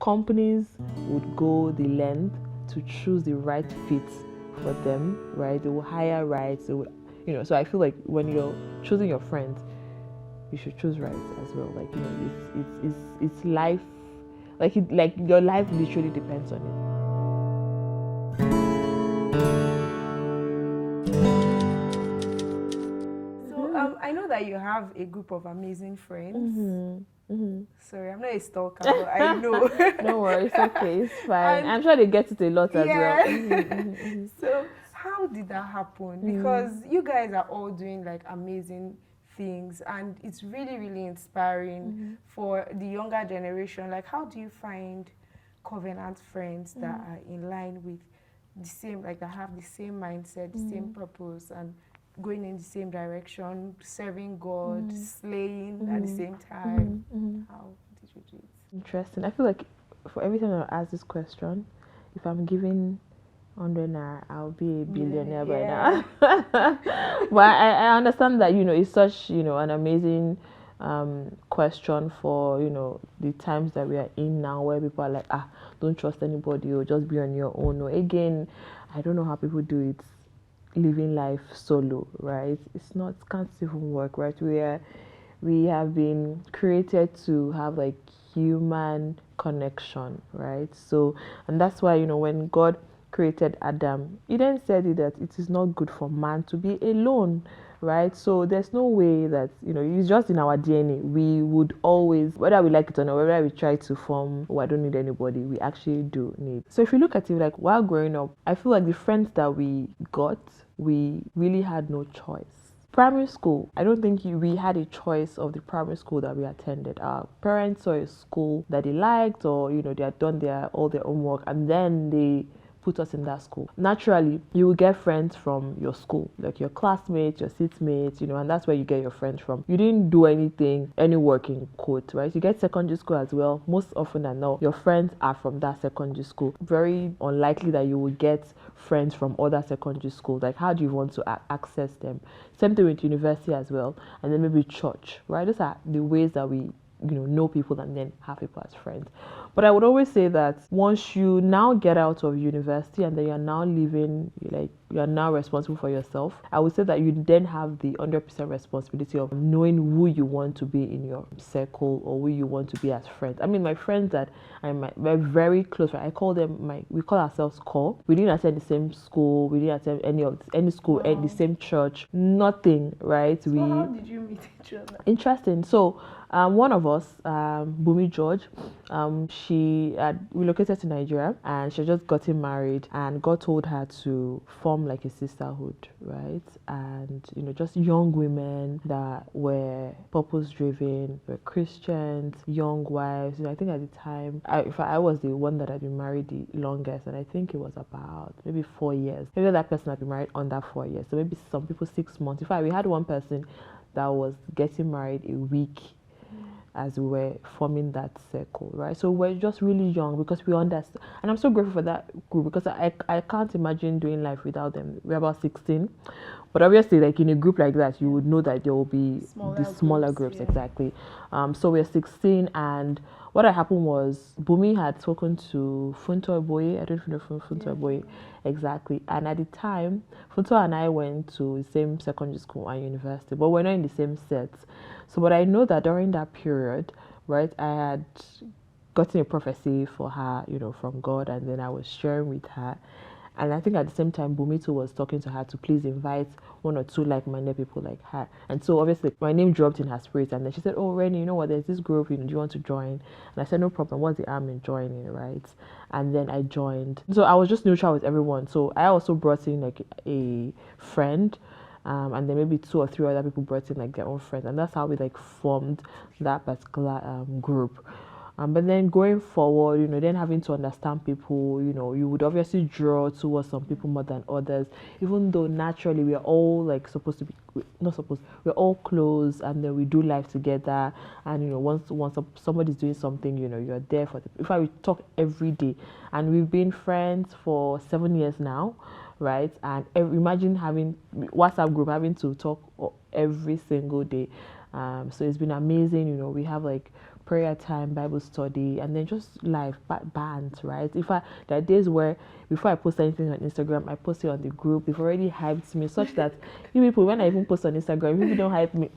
companies would go the length to choose the right fit for them, right? They will hire right. They would, so I feel like when you're choosing your friends, you should choose right as well. Like, it's life, like your life literally depends on it. I know that you have a group of amazing friends. Sorry, I'm not a stalker, but I know. No worries, okay, it's fine. I'm sure they get it a lot as well. So how did that happen? Because you guys are all doing like amazing things, and it's really, really inspiring for the younger generation. Like, how do you find covenant friends that are in line with the same, like that have the same mindset, the same purpose, and going in the same direction, serving God, slaying at the same time? How did you do it? Interesting. I feel like for every time I ask this question, if I'm giving 100 naira, I'll be a billionaire by now. But I understand that, it's such, an amazing question for, the times that we are in now, where people are like, don't trust anybody, or just be on your own. Or again, I don't know how people do it, living life solo, right? Can't even work, right? We have been created to have like human connection, right? So, and that's why, when God created Adam, he then said that it is not good for man to be alone, right? So there's no way that, it's just in our DNA. We would always, whether we like it or not, whether we try to form, I don't need anybody, we actually do need. So if you look at it, like while growing up, I feel like the friends that we got, we really had no choice. Primary school, I don't think we had a choice of the primary school that we attended. Our parents saw a school that they liked, or they had done all their homework, and then they put us in that school. Naturally, you will get friends from your school, like your classmates, your seatmates, and that's where you get your friends from. You didn't do any work in quote, right? You get secondary school as well. Most often than not, your friends are from that secondary school. Very unlikely that you will get friends from other secondary schools. Like, how do you want to access them? Same thing with university as well, and then maybe church, right? Those are the ways that we know people and then have people as friends. But I would always say that once you now get out of university and then you're now living, like you're now responsible for yourself, I would say that you then have the 100% responsibility of knowing who you want to be in your circle or who you want to be as friends. I mean, my friends that we're very close, right? I call them we call ourselves core. We didn't attend the same school, we didn't attend any school, wow, the same church, nothing, right? So how did you meet each other? Interesting. So one of us, Bunmi George, she had relocated to Nigeria and she had just gotten married, and God told her to form like a sisterhood, right? And just young women that were purpose driven, were Christians, young wives. I think at the time I was the one that had been married the longest, and I think it was about maybe 4 years. Maybe that person had been married under 4 years, so maybe some people 6 months. In fact, we had one person that was getting married a week as we were forming that circle, right? So we're just really young because we understand, and I'm so grateful for that group because I can't imagine doing life without them. We're about 16, but obviously, like in a group like that, you would know that there will be smaller groups, yeah. Exactly. So we're 16, and what had happened was Bunmi had spoken to Funto Boye. I don't know Funto Boye exactly. And at the time, Funto and I went to the same secondary school and university, but we're not in the same sets. So, but I know that during that period, right, I had gotten a prophecy for her, from God, and then I was sharing with her. And I think at the same time, Bunmi too was talking to her to please invite 1 or 2 like-minded people like her. And so obviously my name dropped in her spirit, and then she said, "Oh, Rennie, you know what? There's this group. Do you want to join?" And I said, "No problem. What's the harm in joining, right?" And then I joined. So I was just neutral with everyone. So I also brought in like a friend. And then maybe 2 or 3 other people brought in like their own friends, and that's how we like formed that particular group. But then going forward, then having to understand people, you would obviously draw towards some people more than others, even though naturally we're all like we're all close, and then we do life together. And once somebody's doing something, you're there for them. In fact, we talk every day, and we've been friends for 7 years now, right? And imagine having WhatsApp group, having to talk every single day. So it's been amazing. We have like prayer time, Bible study, and then just life, bands, right? There are days where before I post anything on Instagram, I post it on the group. They've already hyped me such that you people, when I even post on Instagram, people don't hype me.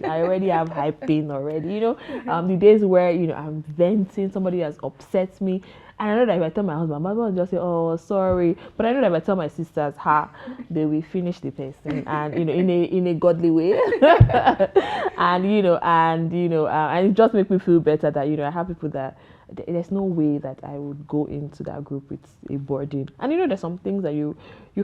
I already have hyping already, the days where, I'm venting, somebody has upset me. And I know that if I tell my husband will just say, "Oh, sorry." But I know that if I tell my sisters, they will finish the person, and in a godly way, and and it just makes me feel better that I have people that there's no way that I would go into that group with a burden. And there's some things that you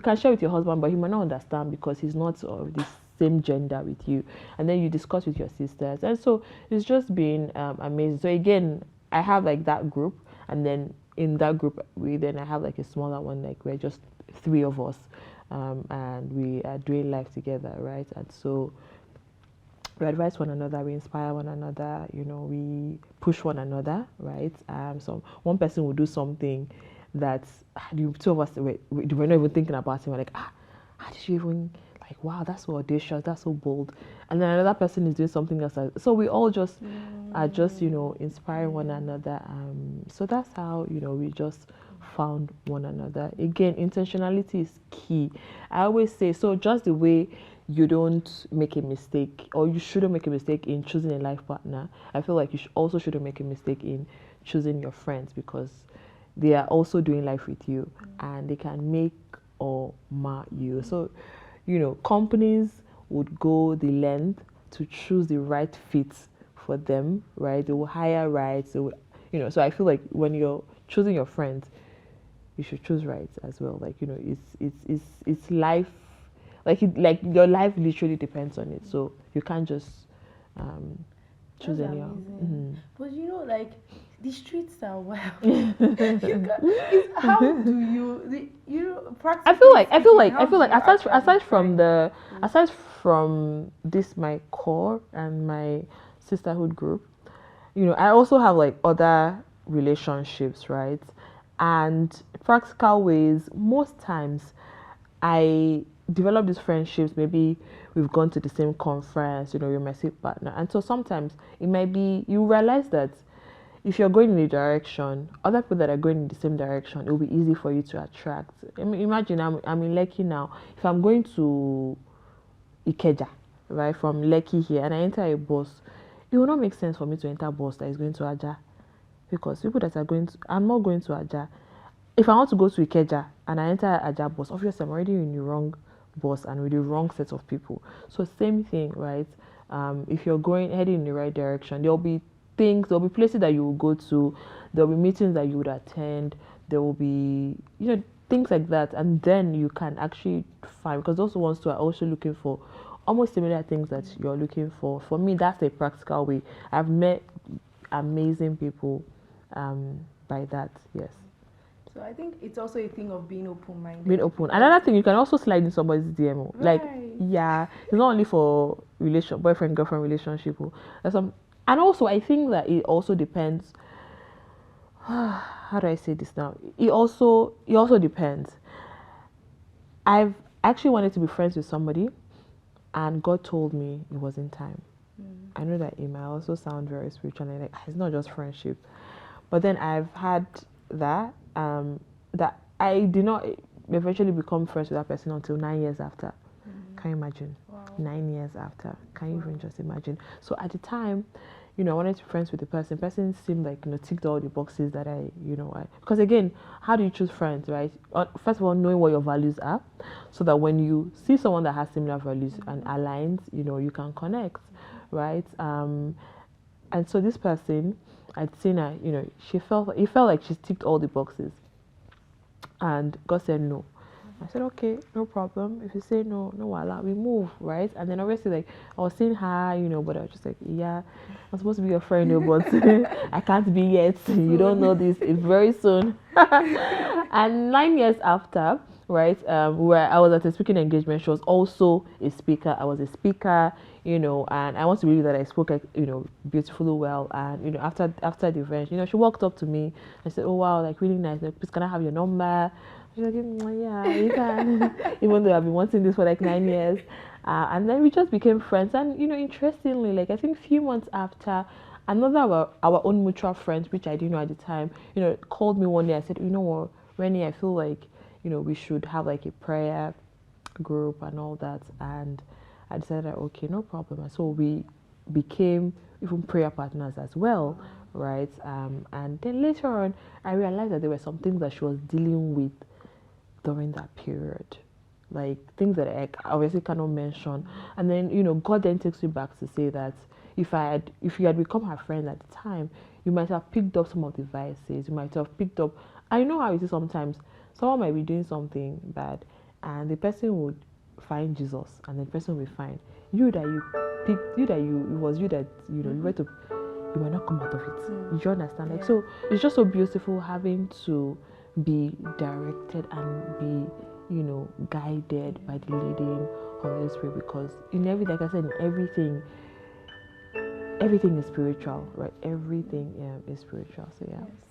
can share with your husband, but he might not understand because he's not of the same gender with you. And then you discuss with your sisters, and so it's just been amazing. So again, I have like that group, and then in that group I have like a smaller one, like we're just 3 of us, and we are doing life together, right? And so we advise one another, we inspire one another, we push one another, right? So one person will do something that the 2 of us we're not even thinking about it. We're like, how did you even, like, wow, that's so audacious, that's so bold. And then another person is doing something else. So we all just are just, inspiring one another. So that's how, we just found one another. Again, intentionality is key. I always say, so just the way you don't make a mistake, or you shouldn't make a mistake in choosing a life partner, I feel like you also shouldn't make a mistake in choosing your friends, because they are also doing life with you, and they can make or mar you. So, companies would go the length to choose the right fit for them, right? They will hire right. So, so I feel like when you're choosing your friends, you should choose right as well. Like, it's life. Like your life literally depends on it, so you can't just choose any. But like the streets are wild. How do you practice? I feel like aside from this my core and my sisterhood group, I also have like other relationships, right? And practical ways, most times I develop these friendships. Maybe we've gone to the same conference, you're my same partner. And so sometimes it might be, you realize that if you're going in a direction, other people that are going in the same direction, it will be easy for you to attract. I mean, imagine I'm in Lekki now. If I'm going to Ikeja, right, from Lekki here, and I enter a bus, it will not make sense for me to enter a bus that is going to Aja, because people that are going to, I'm not going to Aja. If I want to go to Ikeja and I enter Aja bus, obviously I'm already in the wrong bus and with the wrong set of people. So same thing, right? If you're heading in the right direction, there'll be places that you will go to, there'll be meetings that you would attend, there will be, things like that, and then you can actually find, because those ones too are also looking for almost similar things that you're looking for. For me, that's a practical way. I've met amazing people by that, yes. So I think it's also a thing of being open-minded. Being open. Another thing, you can also slide in somebody's DM. Right. Like, yeah, it's not only for boyfriend-girlfriend relationship. And also, I think that it also depends. How do I say this now? It also depends. I've actually wanted to be friends with somebody, and God told me it wasn't time. I know that it might also sound very spiritual, and like, it's not just friendship. But then I've had that I did not eventually become friends with that person until 9 years after. Can you imagine? Wow. 9 years after. Can you even just imagine? So at the time, I wanted to be friends with the person. The person seemed like, ticked all the boxes that because again, how do you choose friends, right? First of all, knowing what your values are, so that when you see someone that has similar values and aligns, you can connect, right? And so this person, I'd seen her, it felt like she ticked all the boxes. And God said no. I said, okay, no problem. If you say no, voila, we move, right? And then obviously, like, I was seeing her, but I was just like, yeah, I'm supposed to be your friend, but I can't be yet. You don't know this. It's very soon. And 9 years after, right, where I was at a speaking engagement, she was also a speaker. I was a speaker, and I want to believe that I spoke, beautifully well. And, after the event, she walked up to me and said, oh, wow, like, really nice. Like, please, can I have your number? She's like, yeah, you can. Even though I've been wanting this for like 9 years. And then we just became friends. And, interestingly, like, I think a few months after, another of our own mutual friends, which I didn't know at the time, called me one day. I said, you know what, Rennie, I feel like, we should have like a prayer group and all that. And I decided, okay, no problem. And so we became even prayer partners as well, right? And then later on, I realized that there were some things that she was dealing with during that period, like things that I obviously cannot mention. And then God then takes you back to say that if you had become her friend at the time, you might have picked up some of the vices. You might have picked up. I know how it is sometimes. Someone might be doing something bad, and the person would find Jesus, and the person will find you that you picked, it was you that you were to, you might not come out of it. You understand? Like, so it's just so beautiful having to be directed and be guided by the leading of the Holy Spirit, because in every, like I said, in everything is spiritual, right? Everything is spiritual. So yeah. Yes.